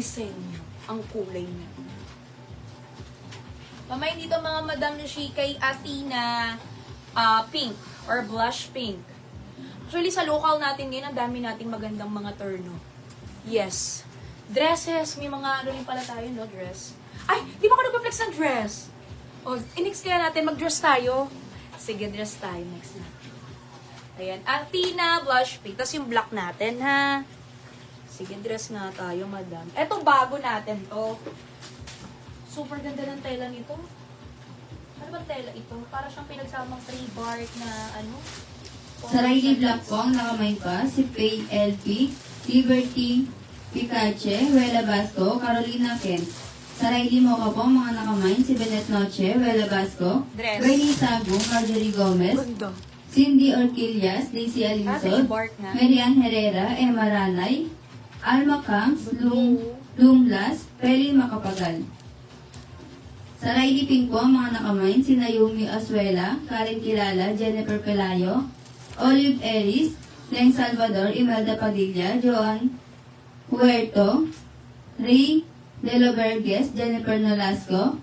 disenyo, ang kulay niya. Mamay dito mga Madam Shi kay Athena pink or blush pink. Actually, sa local natin ngayon, ang dami nating magandang mga terno. Yes. Dresses. May mga ano rin pala tayo, no? Dress. Ay, di ba ako nagpa-flex ng dress? O, i-next kaya natin, mag-dress tayo. Sige, dress tayo. Next na. Ayan. Athena, blush pink. Tapos yung black natin, ha? Sige, dress nga tayo, madam. Eto, bago natin to. Super ganda ng tela nito. Ano bang tela ito? Para siyang pinagsamang 3-bark na ano? Sa Riley Black po ang nakamay pa, si Faye LP, Liberty Picache, Wela Basco, Carolina Kent. Sa Riley Mocha po ang mga nakamay, si Benet Noche, Wela Basco, Dress. Bernie Sago, Marjorie Gomez, Ganda. Cindy Orquillas, Daisy Alinsod, bark na. Marian Herrera, Emma Ranay, Alma Camps, Lumlas, Peli Macapagal. Sa Riley Pink po ang mga nakamay, si Naomi Asuela, Karen Kilala, Jennifer Pelayo, Olive Eris, Leng Salvador, Imelda Padilla, Joan Huerto, Ray De Lo Verges, Jennifer Nolasco,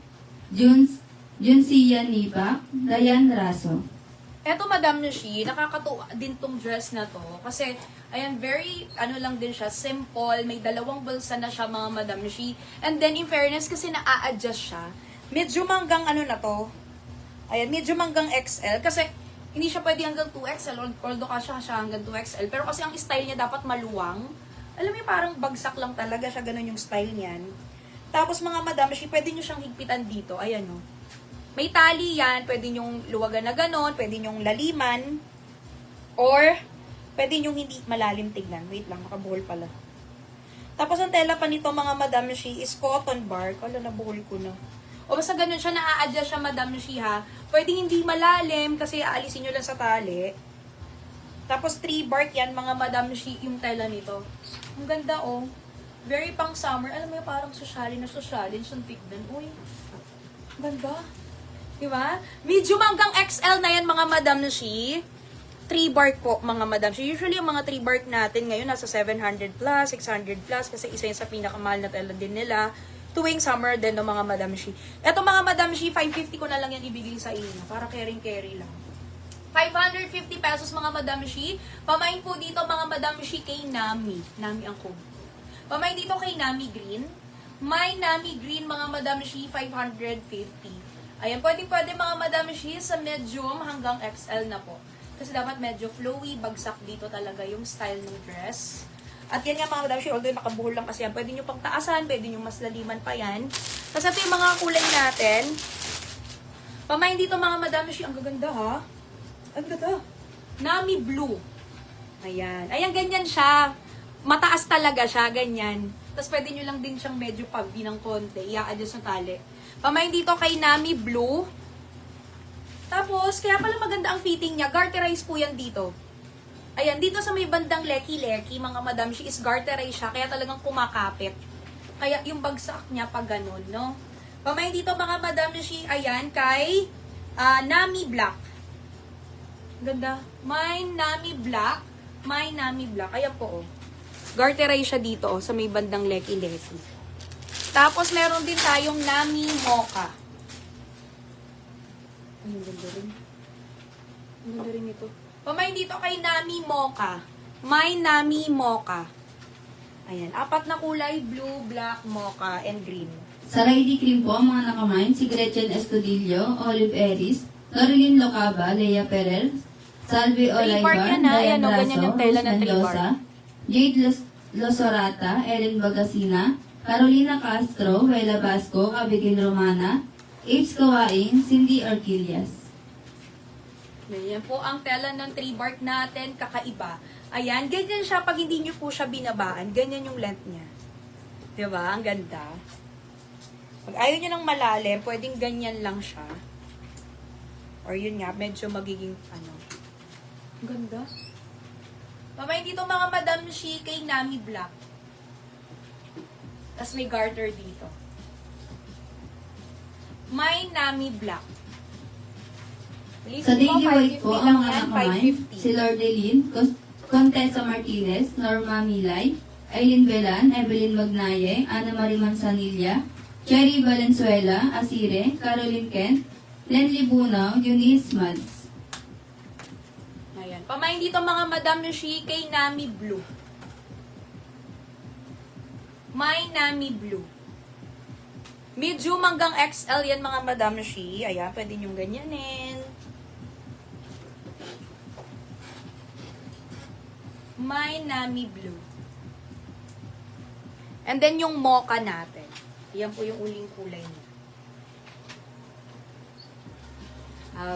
Junsia Nipak, Dayan Raso. Eto, Madam Nushi, nakakatuwa din tong dress na to. Kasi, ayan, very, ano lang din siya, simple. May dalawang bulsa na siya, mga Madam Nushi. And then, in fairness, kasi na-a-adjust siya. Medyo manggang ano na to. Ayan, medyo manggang XL. Kasi, hindi siya pwede hanggang 2XL, although siya hanggang 2XL. Pero kasi ang style niya dapat maluwang. Alam mo yung parang bagsak lang talaga siya, ganun yung style niyan. Tapos mga madam, pwede nyo siyang higpitan dito. Ayan o. May tali yan, pwede nyong luwagan na ganun, pwede nyong laliman. Or, pwede nyong hindi malalim tignan. Wait lang, nakabuhol pala. Tapos ang tela pa nito mga madam, is cotton bark. Wala, nabuhol ko na. O basta ganun siya, na-a-adjust siya, Madam Nushi, ha. Pwedeng hindi malalim kasi aalisin nyo lang sa tali. Tapos 3-bark yan, mga Madam Nushi, yung tela nito. Ang ganda, oh. Very pang summer. Alam mo yung parang sosyalin na sosyalin. Suntik din. Uy, ganda. Diba? Medium hanggang XL na yan, mga Madam Nushi. 3-bark po, mga Madam Nushi. Usually, yung mga 3-bark natin ngayon, nasa 700 plus, 600 plus, kasi isa yun sa pinakamahal na tela din nila. Tuwing summer din ng mga Madam Shi. Eto mga Madam Shi, 550 ko na lang yan ibigay sa inyo. Para carry lang. 550 pesos mga Madam Shi. Pamain po dito mga Madam Shi kay Nami. Nami ang code. Pamain dito kay Nami Green. May Nami Green mga Madam Shi, 550. Ayan, pwede mga Madam Shi sa medium hanggang XL na po. Kasi dapat medyo flowy, bagsak dito talaga yung style ng dress. At yan nga mga Madam Shi, although nakabuhol lang kasi yan, pwede nyo pang taasan, pwede nyo mas laliman pa yan. Tapos ito yung mga kulay natin. Pamain dito mga Madam Shi, ang gaganda ha. Ang ganda. Nami Blue. Ayan. Ayan, ganyan siya. Mataas talaga siya, ganyan. Tapos pwede nyo lang din siyang medyo pa-V ng konti. I-adjust yung tali. Pamain dito kay Nami Blue. Tapos, kaya pala maganda ang fitting niya. Garterize po yan dito. Ayan, dito sa may bandang leki-leki, mga Madam Shi, is garterize siya, kaya talagang kumakapit. Kaya yung bagsak niya pag ganun, no? Pamay dito mga Madam Shi, ayan, kay Nami Black. Ganda. May Nami Black. May Nami Black. Ayan po, oh. Garterize siya dito, oh, sa may bandang leki-leki. Tapos, meron din tayong Nami Mocha. Ay, ang ganda rin. Ang ganda rin ito. Pamay dito kay Nami Mocha. May Nami Mocha. Ayan, 4 na kulay, blue, black, mocha, and green. Sa Riley Cream po ang mga nakamay, si Gretchen Estudillo, Olive Eris, Loreline Locaba, Lea Perel, Salve Olaybar, Dayan Raso, Rose Mendoza, Jade Losorata, Ellen Bagasina, Carolina Castro, Wela Basco, Abigail Romana, Aves Kawain, Cindy Orquillas. Yan po ang tela ng 3-bark natin, kakaiba. Ayan, ganyan siya pag hindi nyo po siya binabaan. Ganyan yung length niya. Diba? Ang ganda. Pag ayaw nyo ng malalim, pwedeng ganyan lang siya. Or yun nga, medyo magiging ano. Ang ganda. Mamay dito mga Madam Shi kay Nami Black. Tapos may garter dito. May Nami Black. Sa Daily White po, ang mga nakamay, si Lordeline, Contessa Martinez, Norma Milay, Aileen Belan, Evelyn Magnaye, Ana Marie Manzanilla, Cherry Valenzuela, Asire, Caroline Kent, Lenly Bunaw, Eunice Mads. Ayan. Pamain dito mga Madam Yoshi kay Nami Blue. My Nami Blue. Medium hanggang XL yan mga Madam Yoshi. Ayan, pwede nyong ganyanin. My Nami Blue. And then yung mocha natin. Yan po yung uling kulay niya.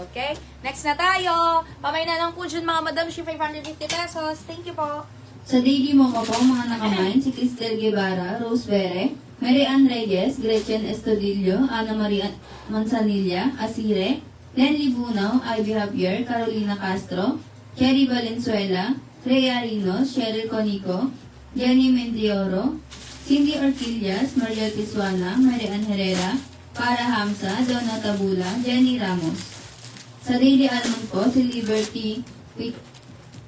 Okay. Next na tayo. Pamay na lang po dyan mga Madam Yoshi, 550 pesos. Thank you po. Sa daily mo ko po, mga nakamain, si Cristel Guevara, Rose Vere, Mary Ann Reyes, Gretchen Estudillo, Ana Maria Manzanilla, Asire, Lenly Bunaw, Ivy Javier, Carolina Castro, Cherry Valenzuela, Rhea Rinos, Cheryl Conico, Jenny Mendrioro, Cindy Orquillas, Mariel Pisuana, Mary Ann Herrera, Para Hamza, Donna Tabula, Jenny Ramos. Sa daily almond po, si Liberty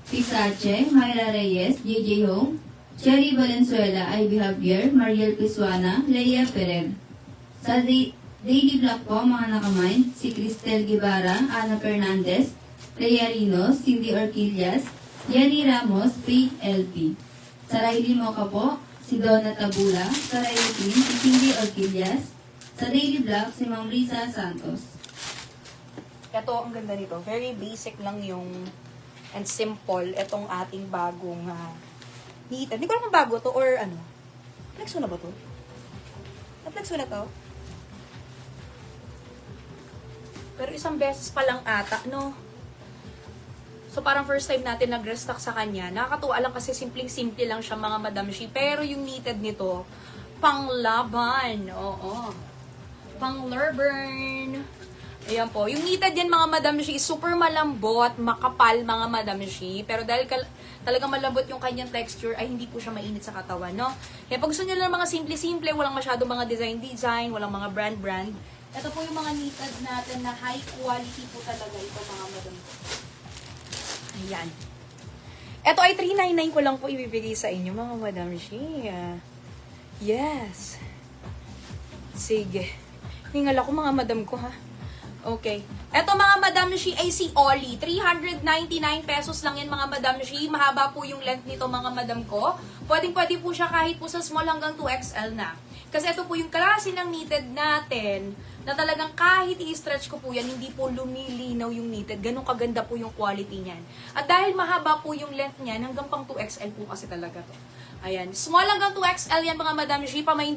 Picache, Myra Reyes, JJ Home, Cherry Valenzuela, Ivy Javier, Mariel Pisuana, Leia Ferrer. Sa daily block po, mga nakamain, si Cristel Guevara, Ana Fernandez, Rhea Rinos, Cindy Orquillas, Jenny Ramos, PLP. Sa Riley Mocha po, si Donna Tabula. Sa Riley Queen, si Cindy Orquillas. Sa daily block, si Ma'am Risa Santos. Ito, ang ganda nito. Very basic lang yung and simple. Itong ating bagong nita. Hindi ko alam kung bago to or ano. Flex mo na ba to? Na-flex mo na to? Pero isang beses pa lang ata, no? So, parang first time natin nag-restock sa kanya. Nakakatuwa lang kasi simpleng-simple lang siya mga Madam Yoshi. Pero yung knitted nito, panglaban. Oo. Pang-lurburn. Ayan po. Yung knitted yan mga Madam Yoshi is super malambot, makapal mga Madam Yoshi. Pero dahil talagang malambot yung kanyang texture, ay hindi po siya mainit sa katawan, no? Kaya pag gusto nyo lang mga simple-simple, walang masyado mga design-design, walang mga brand-brand. Ito po yung mga knitted natin na high quality po talaga ito mga Madam ko. Ayan. Ito ay 399 ko lang po ibibigay sa inyo mga Madam Yoshi. Yes. Sige. Hingal ako mga Madam ko ha. Okay. Eto mga Madam Yoshi ay si Oli. 399 pesos lang yan mga Madam Yoshi. Mahaba po yung length nito mga Madam ko. Pwedeng-pwede po siya kahit po sa small hanggang 2XL na. Kasi ito po yung klase ng knitted natin na talagang kahit i-stretch ko po yan, hindi po lumilinaw yung knitted. Ganun kaganda po yung quality niyan. At dahil mahaba po yung length niyan, hanggang pang 2XL po kasi talaga to. Ayan. Small hanggang 2XL yan mga Madam Yoshi. Pamain